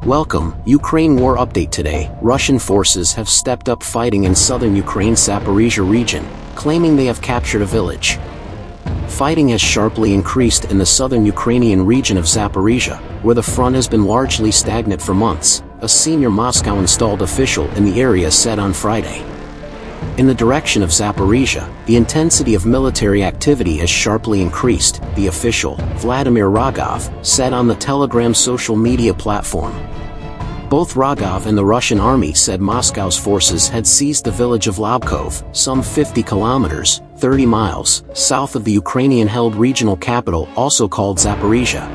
Welcome, Ukraine War Update today. Russian forces have stepped up fighting in southern Ukraine's Zaporizhia region, claiming they have captured a village. Fighting has sharply increased in the southern Ukrainian region of Zaporizhia, where the front has been largely stagnant for months, a senior Moscow-installed official in the area said on Friday. In the direction of Zaporizhia, the intensity of military activity has sharply increased, the official, Vladimir Rogov, said on the Telegram social media platform. Both Rogov and the Russian army said Moscow's forces had seized the village of Lobkov, some 50 kilometers, 30 miles, south of the Ukrainian-held regional capital also called Zaporizhia.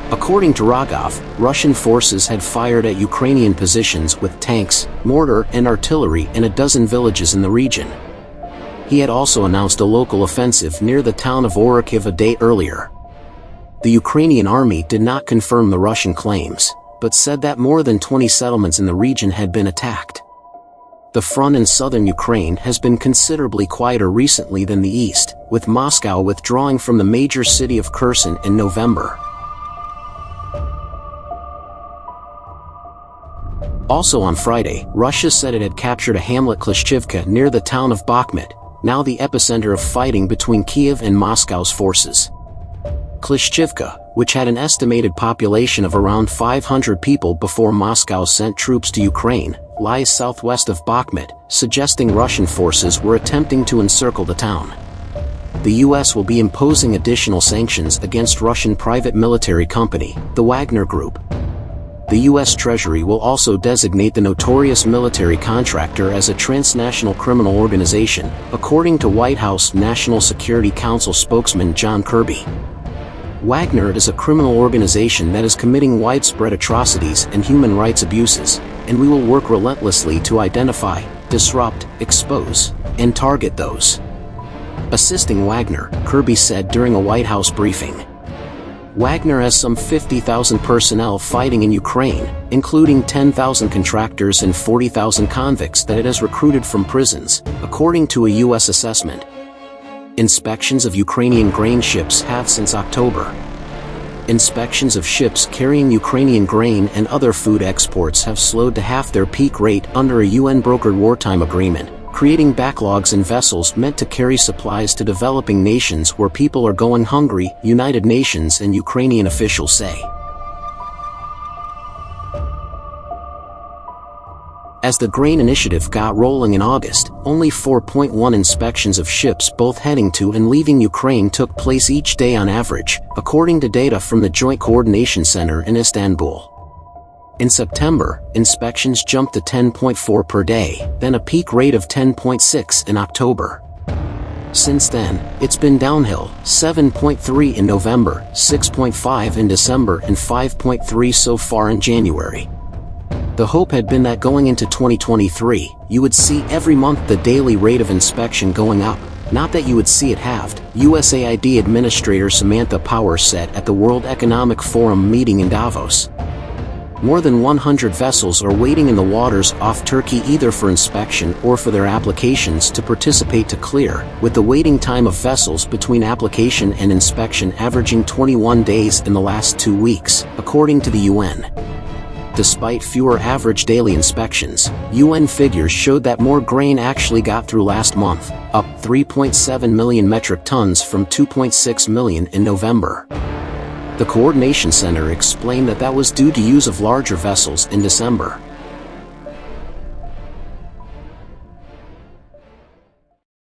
According to Rogov, Russian forces had fired at Ukrainian positions with tanks, mortar and artillery in a dozen villages in the region. He had also announced a local offensive near the town of Orikhiv a day earlier. The Ukrainian army did not confirm the Russian claims, but said that more than 20 settlements in the region had been attacked. The front in southern Ukraine has been considerably quieter recently than the east, with Moscow withdrawing from the major city of Kherson in November. Also on Friday, Russia said it had captured a hamlet Klishchivka near the town of Bakhmut, now the epicenter of fighting between Kiev and Moscow's forces. Klishchivka, which had an estimated population of around 500 people before Moscow sent troops to Ukraine, lies southwest of Bakhmut, suggesting Russian forces were attempting to encircle the town. The U.S. will be imposing additional sanctions against Russian private military company, the Wagner Group. The U.S. Treasury will also designate the notorious military contractor as a transnational criminal organization, according to White House National Security Council spokesman John Kirby. Wagner is a criminal organization that is committing widespread atrocities and human rights abuses, and we will work relentlessly to identify, disrupt, expose, and target those. Assisting Wagner, Kirby said during a White House briefing. Wagner has some 50,000 personnel fighting in Ukraine, including 10,000 contractors and 40,000 convicts that it has recruited from prisons, according to a U.S. assessment. Inspections of Ukrainian grain ships have since October. Inspections of ships carrying Ukrainian grain and other food exports have slowed to half their peak rate under a UN-brokered wartime agreement, creating backlogs in vessels meant to carry supplies to developing nations where people are going hungry, United Nations and Ukrainian officials say. As the grain initiative got rolling in August, only 4.1 inspections of ships both heading to and leaving Ukraine took place each day on average, according to data from the Joint Coordination Center in Istanbul. In September, inspections jumped to 10.4 per day, then a peak rate of 10.6 in October. Since then, it's been downhill, 7.3 in November, 6.5 in December and 5.3 so far in January. The hope had been that going into 2023, you would see every month the daily rate of inspection going up, not that you would see it halved, USAID Administrator Samantha Power said at the World Economic Forum meeting in Davos. More than 100 vessels are waiting in the waters off Turkey either for inspection or for their applications to participate to clear, with the waiting time of vessels between application and inspection averaging 21 days in the last 2 weeks, according to the UN. Despite fewer average daily inspections, UN figures showed that more grain actually got through last month, up 3.7 million metric tons from 2.6 million in November. The Coordination Center explained that was due to use of larger vessels in December.